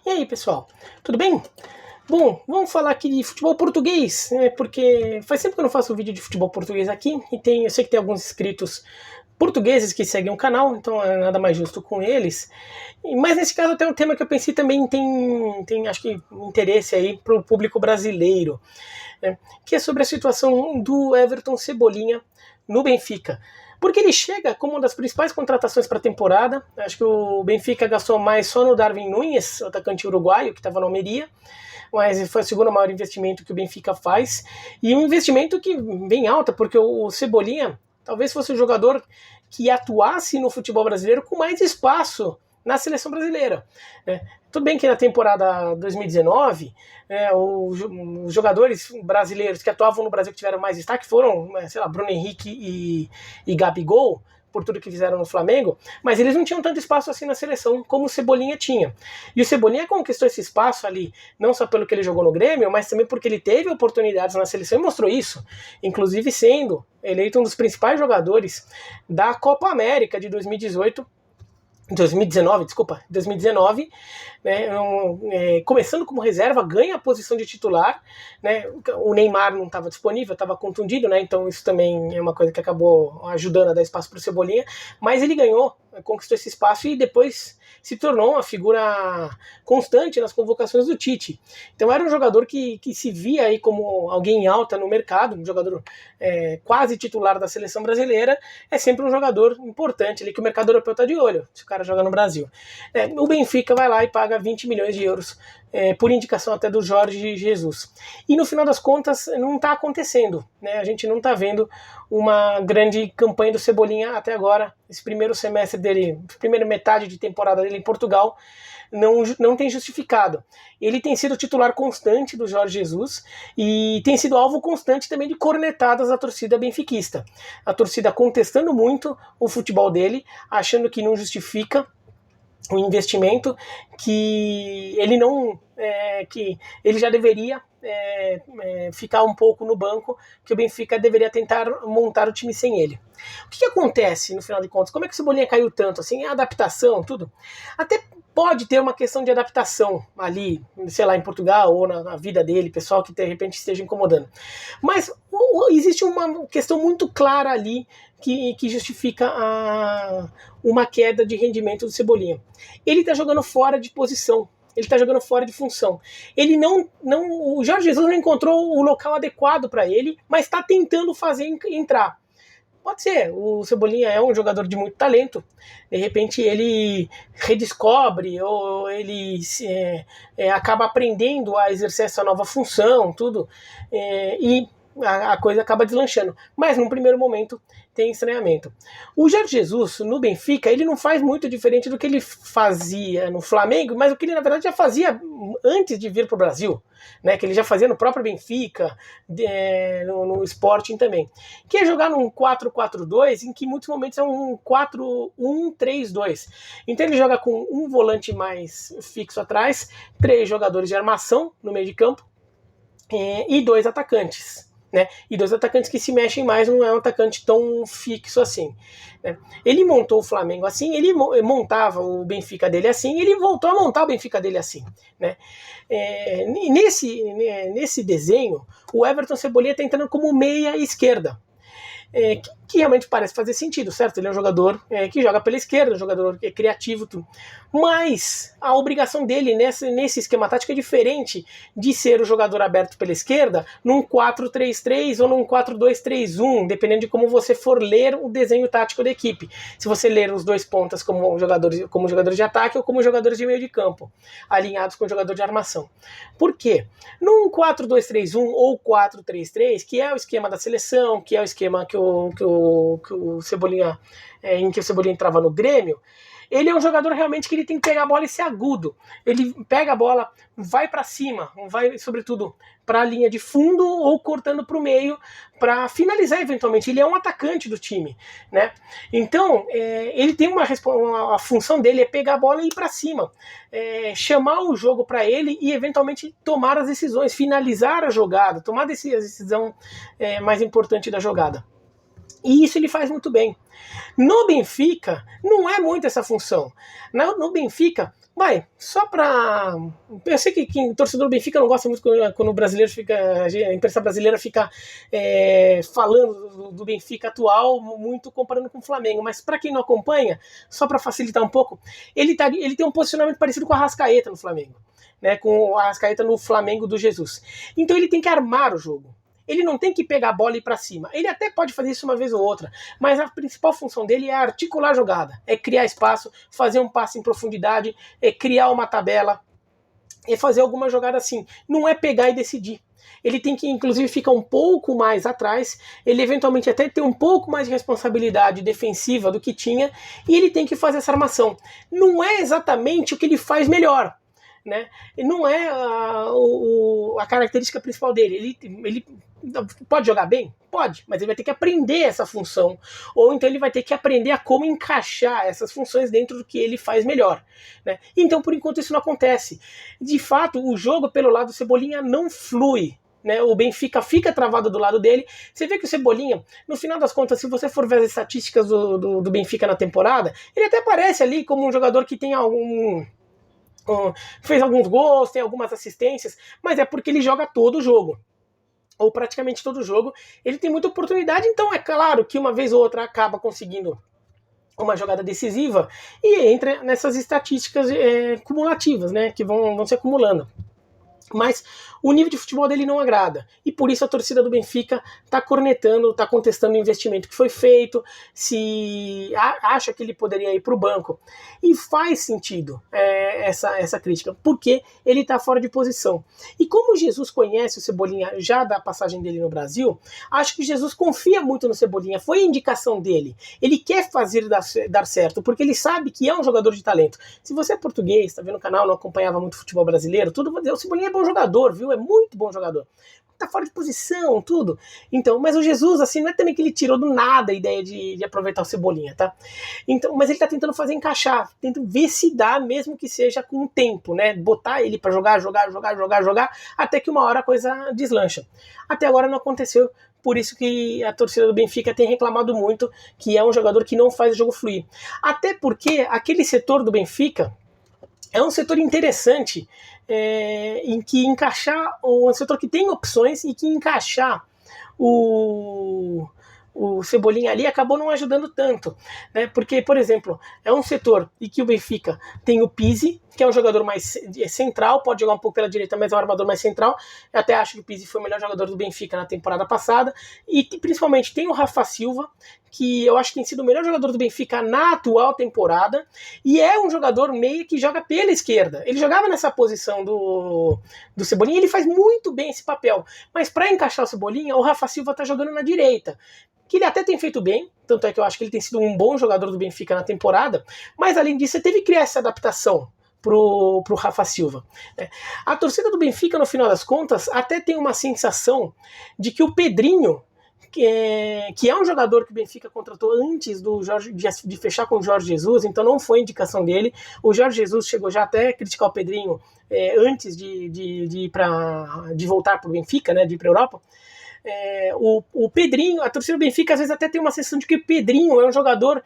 E aí, pessoal, tudo bem? Bom, vamos falar aqui de futebol português, né? Porque faz tempo que eu não faço vídeo de futebol português aqui, e eu sei que tem alguns inscritos portugueses que seguem o canal, então é nada mais justo com eles. Mas nesse caso tem um tema que eu pensei também tem acho que interesse aí para o público brasileiro, né? Que é sobre a situação do Everton Cebolinha no Benfica. Porque ele chega como uma das principais contratações para a temporada. Acho que o Benfica gastou mais só no Darwin Núñez, o atacante uruguaio que estava no Almeria, mas foi o segundo maior investimento que o Benfica faz, e um investimento que vem alta, porque o Cebolinha talvez fosse o jogador que atuasse no futebol brasileiro com mais espaço na seleção brasileira. Tudo bem que na temporada 2019, os jogadores brasileiros que atuavam no Brasil que tiveram mais destaque foram, sei lá, Bruno Henrique e Gabigol, por tudo que fizeram no Flamengo, mas eles não tinham tanto espaço assim na seleção como o Cebolinha tinha. E o Cebolinha conquistou esse espaço ali, não só pelo que ele jogou no Grêmio, mas também porque ele teve oportunidades na seleção e mostrou isso, inclusive sendo eleito um dos principais jogadores da Copa América de 2019, né, começando como reserva, ganha a posição de titular, né, o Neymar não estava disponível, estava contundido, né, então isso também é uma coisa que acabou ajudando a dar espaço para o Cebolinha, mas ele conquistou esse espaço e depois se tornou uma figura constante nas convocações do Tite. Então era um jogador que se via aí como alguém alta no mercado, um jogador quase titular da seleção brasileira, é sempre um jogador importante ali que o mercado europeu está de olho, se o cara joga no Brasil. O Benfica vai lá e paga 20 milhões de euros, por indicação até do Jorge Jesus. E no final das contas não está acontecendo, né? A gente não está vendo uma grande campanha do Cebolinha até agora. Esse primeiro semestre dele, primeira metade de temporada dele em Portugal, não tem justificado. Ele tem sido titular constante do Jorge Jesus e tem sido alvo constante também de cornetadas da torcida benfiquista. A torcida contestando muito o futebol dele, achando que não justifica o investimento, que ele que ele já deveria ficar um pouco no banco, que o Benfica deveria tentar montar o time sem ele. O que acontece no final de contas? Como é que o Cebolinha caiu tanto? Assim, a adaptação, tudo. Até pode ter uma questão de adaptação ali, sei lá, em Portugal ou na vida dele, pessoal que de repente esteja incomodando. Mas existe uma questão muito clara ali que justifica uma queda de rendimento do Cebolinha. Ele está jogando fora de posição. Ele está jogando fora de função. O Jorge Jesus não encontrou o local adequado para ele, mas está tentando fazer entrar. Pode ser, o Cebolinha é um jogador de muito talento, de repente ele redescobre ou ele acaba aprendendo a exercer essa nova função, tudo, e a coisa acaba deslanchando. Mas num primeiro momento tem estranhamento. O Jorge Jesus, no Benfica, ele não faz muito diferente do que ele fazia no Flamengo, mas o que ele na verdade já fazia antes de vir para o Brasil, né, que ele já fazia no próprio Benfica, no Sporting também, que é jogar num 4-4-2, em que em muitos momentos é um 4-1-3-2. Então ele joga com um volante mais fixo atrás, 3 jogadores de armação no meio de campo, e 2 atacantes. Né? E 2 atacantes que se mexem mais, não é um atacante tão fixo assim. Né? Ele montou o Flamengo assim, ele montava o Benfica dele assim, ele voltou a montar o Benfica dele assim. Né? Nesse desenho, o Everton Cebolinha está entrando como meia esquerda. Que realmente parece fazer sentido, certo? Ele é um jogador que joga pela esquerda, um jogador que é criativo, tudo. Mas a obrigação dele nesse esquema tático é diferente de ser o jogador aberto pela esquerda num 4-3-3 ou num 4-2-3-1, dependendo de como você for ler o desenho tático da equipe. Se você ler os 2 pontas como jogadores de ataque ou como jogadores de meio de campo, alinhados com o jogador de armação. Por quê? Num 4-2-3-1 ou 4-3-3, que é o esquema da seleção, que é o esquema que o Cebolinha, em que o Cebolinha entrava no Grêmio, ele é um jogador realmente que ele tem que pegar a bola e ser agudo. Ele pega a bola, vai para cima, vai sobretudo para a linha de fundo ou cortando para o meio para finalizar eventualmente. Ele é um atacante do time, né? Então, ele tem a função dele é pegar a bola e ir para cima, chamar o jogo para ele e eventualmente tomar as decisões, finalizar a jogada, tomar a decisão mais importante da jogada. E isso ele faz muito bem. No Benfica, não é muito essa função. No Benfica, só pra... Eu sei que o torcedor do Benfica não gosta muito quando o brasileiro fica... A imprensa brasileira fica falando do Benfica atual, muito comparando com o Flamengo. Mas para quem não acompanha, só para facilitar um pouco, ele tem um posicionamento parecido com o Arrascaeta no Flamengo, né? Com o Arrascaeta no Flamengo do Jesus. Então ele tem que armar o jogo. Ele não tem que pegar a bola e ir para cima. Ele até pode fazer isso uma vez ou outra, mas a principal função dele é articular a jogada, é criar espaço, fazer um passe em profundidade, é criar uma tabela, é fazer alguma jogada assim. Não é pegar e decidir. Ele tem que, inclusive, ficar um pouco mais atrás, ele eventualmente até ter um pouco mais de responsabilidade defensiva do que tinha, e ele tem que fazer essa armação. Não é exatamente o que ele faz melhor, né? Não é a característica principal dele. Ele pode jogar bem? Pode, mas ele vai ter que aprender essa função, ou então ele vai ter que aprender a como encaixar essas funções dentro do que ele faz melhor, né? Então, por enquanto, isso não acontece. De fato, o jogo pelo lado do Cebolinha não flui, né? O Benfica fica travado do lado dele. Você vê que o Cebolinha, no final das contas, se você for ver as estatísticas do Benfica na temporada, ele até aparece ali como um jogador que tem fez alguns gols, tem algumas assistências, mas é porque ele joga todo o jogo, ou praticamente todo o jogo. Ele tem muita oportunidade, então é claro que uma vez ou outra acaba conseguindo uma jogada decisiva e entra nessas estatísticas cumulativas, né, que vão se acumulando. Mas o nível de futebol dele não agrada, e por isso a torcida do Benfica está cornetando, está contestando o investimento que foi feito, se acha que ele poderia ir para o banco. E faz sentido essa crítica, porque ele está fora de posição. E como Jesus conhece o Cebolinha já da passagem dele no Brasil, acho que Jesus confia muito no Cebolinha, foi a indicação dele. Ele quer fazer dar certo, porque ele sabe que é um jogador de talento. Se você é português, está vendo o canal, não acompanhava muito futebol brasileiro, tudo, o Cebolinha é bom jogador, viu? É muito bom jogador. Tá fora de posição, tudo. Então, mas o Jesus, assim, não é também que ele tirou do nada a ideia de aproveitar o Cebolinha, tá? Então, mas ele tá tentando fazer encaixar, tentando ver se dá, mesmo que seja com o tempo, né? Botar ele pra jogar, até que uma hora a coisa deslancha. Até agora não aconteceu, por isso que a torcida do Benfica tem reclamado muito que é um jogador que não faz o jogo fluir. Até porque aquele setor do Benfica é um setor interessante, em que encaixar, um setor que tem opções e que encaixar o Cebolinha ali acabou não ajudando tanto, né? Porque, por exemplo, é um setor em que o Benfica tem o Pizzi, que é um jogador mais central, pode jogar um pouco pela direita, mas é um armador mais central. Eu até acho que o Pizzi foi o melhor jogador do Benfica na temporada passada. E principalmente tem o Rafa Silva, que eu acho que tem sido o melhor jogador do Benfica na atual temporada, e é um jogador meio que joga pela esquerda. Ele jogava nessa posição do Cebolinha, e ele faz muito bem esse papel. Mas para encaixar o Cebolinha, o Rafa Silva tá jogando na direita, que ele até tem feito bem, tanto é que eu acho que ele tem sido um bom jogador do Benfica na temporada, mas além disso, você teve que criar essa adaptação pro Rafa Silva. A torcida do Benfica, no final das contas, até tem uma sensação de que o Pedrinho, que é um jogador que o Benfica contratou antes de fechar com o Jorge Jesus, então não foi indicação dele. O Jorge Jesus chegou já até a criticar o Pedrinho antes de voltar para o Benfica, né, de ir para a Europa. O Pedrinho, a torcida do Benfica às vezes até tem uma sensação de que o Pedrinho é um jogador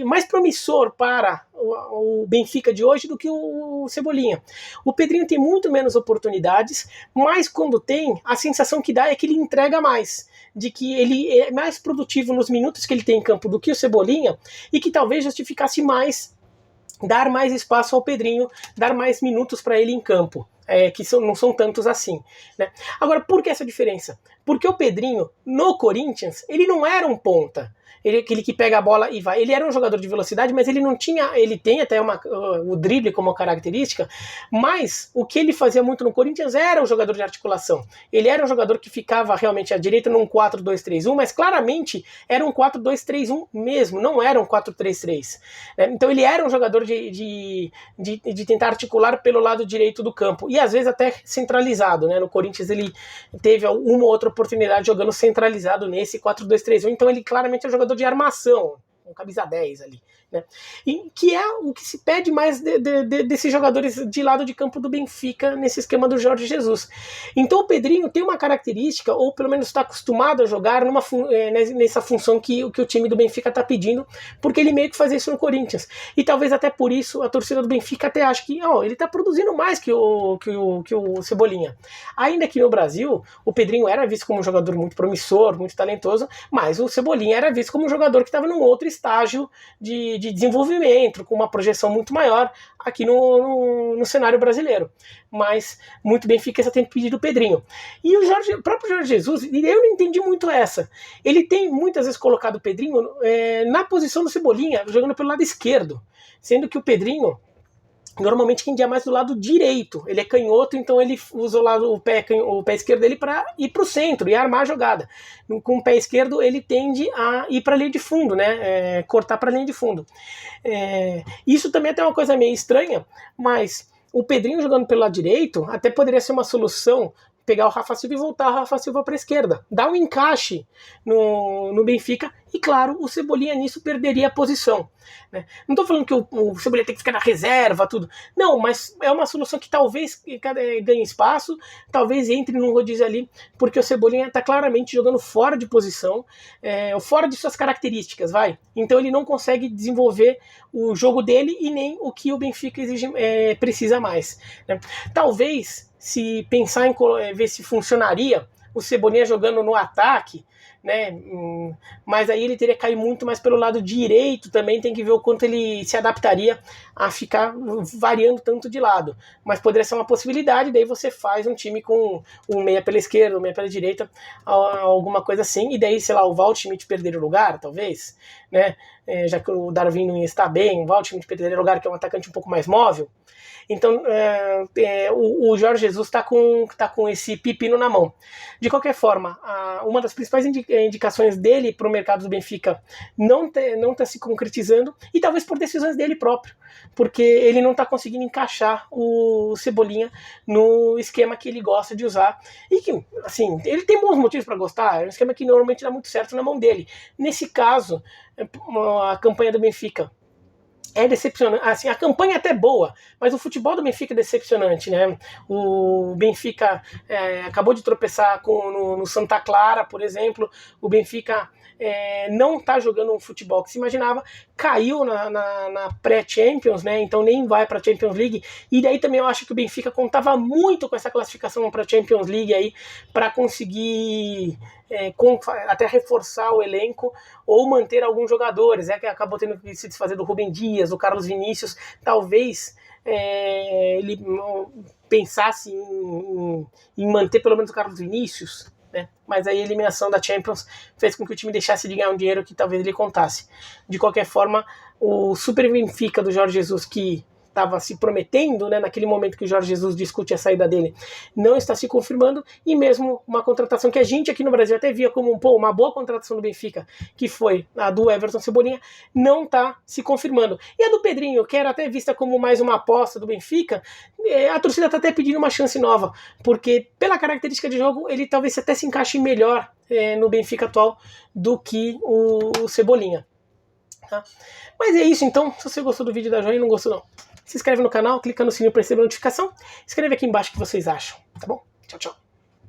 mais promissor para o Benfica de hoje do que o Cebolinha. O Pedrinho tem muito menos oportunidades, mas quando tem, a sensação que dá é que ele entrega mais, de que ele é mais produtivo nos minutos que ele tem em campo do que o Cebolinha, e que talvez justificasse mais dar mais espaço ao Pedrinho, dar mais minutos para ele em campo, que não são tantos assim, né? Agora, por que essa diferença? Porque o Pedrinho, no Corinthians, ele não era um ponta, aquele que pega a bola e vai. Ele era um jogador de velocidade, mas ele não tinha. Ele tem até o drible como característica, mas o que ele fazia muito no Corinthians era um jogador de articulação. Ele era um jogador que ficava realmente à direita num 4-2-3-1, mas claramente era um 4-2-3-1 mesmo, não era um 4-3-3. Então ele era um jogador de tentar articular pelo lado direito do campo, e às vezes até centralizado, né? No Corinthians ele teve uma ou outra oportunidade jogando centralizado nesse 4-2-3-1, então ele claramente é um jogador de armação, com camisa 10 ali, né? E que é o que se pede mais desses jogadores de lado de campo do Benfica nesse esquema do Jorge Jesus. Então o Pedrinho tem uma característica, ou pelo menos está acostumado a jogar nessa função que o time do Benfica está pedindo, porque ele meio que fazia isso no Corinthians. E talvez até por isso a torcida do Benfica até acha que ele está produzindo mais que o Cebolinha. Ainda que no Brasil, o Pedrinho era visto como um jogador muito promissor, muito talentoso, mas o Cebolinha era visto como um jogador que estava num outro estágio de desenvolvimento, com uma projeção muito maior aqui no cenário brasileiro. Mas muito Benfica tem pedido o Pedrinho. E o próprio Jorge Jesus, eu não entendi muito essa. Ele tem muitas vezes colocado o Pedrinho na posição do Cebolinha, jogando pelo lado esquerdo, sendo que o Pedrinho normalmente quem é mais do lado direito. Ele é canhoto, então ele usa o pé esquerdo dele para ir para o centro e armar a jogada. Com o pé esquerdo ele tende a ir para a linha de fundo, né? Cortar para a linha de fundo. Isso também é até uma coisa meio estranha, mas o Pedrinho jogando pelo lado direito até poderia ser uma solução, pegar o Rafa Silva e voltar o Rafa Silva para a esquerda. Dar um encaixe no Benfica e, claro, o Cebolinha nisso perderia a posição. Né? Não estou falando que o Cebolinha tem que ficar na reserva, tudo. Não, mas é uma solução que talvez ganhe espaço, talvez entre num rodízio ali, porque o Cebolinha está claramente jogando fora de posição, fora de suas características, vai. Então ele não consegue desenvolver o jogo dele e nem o que o Benfica precisa mais. Né? Talvez, se pensar em ver se funcionaria o Cebolinha jogando no ataque, né? Mas aí ele teria que cair muito mais pelo lado direito também, tem que ver o quanto ele se adaptaria a ficar variando tanto de lado. Mas poderia ser uma possibilidade, daí você faz um time com um meia pela esquerda, um meia pela direita, alguma coisa assim, e daí, sei lá, o Waldschmidt perder o lugar, talvez, né? Já que o Darwin não está bem, o Waldschmidt perder o lugar, que é um atacante um pouco mais móvel. Então o Jorge Jesus está com esse pepino na mão. De qualquer forma, uma das principais indicações dele para o mercado do Benfica não está se concretizando, e talvez por decisões dele próprio, porque ele não está conseguindo encaixar o Cebolinha no esquema que ele gosta de usar, e que, assim, ele tem bons motivos para gostar, é um esquema que normalmente dá muito certo na mão dele. Nesse caso, a campanha do Benfica é decepcionante, assim, a campanha é até boa, mas o futebol do Benfica é decepcionante, né? O Benfica acabou de tropeçar no Santa Clara, por exemplo. O Benfica não está jogando um futebol que se imaginava, caiu na pré-Champions, né? Então nem vai para a Champions League, e daí também eu acho que o Benfica contava muito com essa classificação para a Champions League aí, para conseguir até reforçar o elenco ou manter alguns jogadores, que acabou tendo que se desfazer do Rubem Dias, do Carlos Vinícius. Talvez ele pensasse em manter pelo menos o Carlos Vinícius, né? Mas aí a eliminação da Champions fez com que o time deixasse de ganhar um dinheiro que talvez ele contasse. De qualquer forma, o Super Benfica do Jorge Jesus, que estava se prometendo, né, naquele momento que o Jorge Jesus discute a saída dele, não está se confirmando, e mesmo uma contratação que a gente aqui no Brasil até via como uma boa contratação do Benfica, que foi a do Everton Cebolinha, não está se confirmando. E a do Pedrinho, que era até vista como mais uma aposta do Benfica, a torcida está até pedindo uma chance nova, porque pela característica de jogo, ele talvez até se encaixe melhor no Benfica atual do que o Cebolinha. Tá? Mas é isso então. Se você gostou do vídeo, dá joinha, não gostou não, se inscreve no canal, clica no sininho para receber a notificação, escreve aqui embaixo o que vocês acham, tá bom? Tchau, tchau.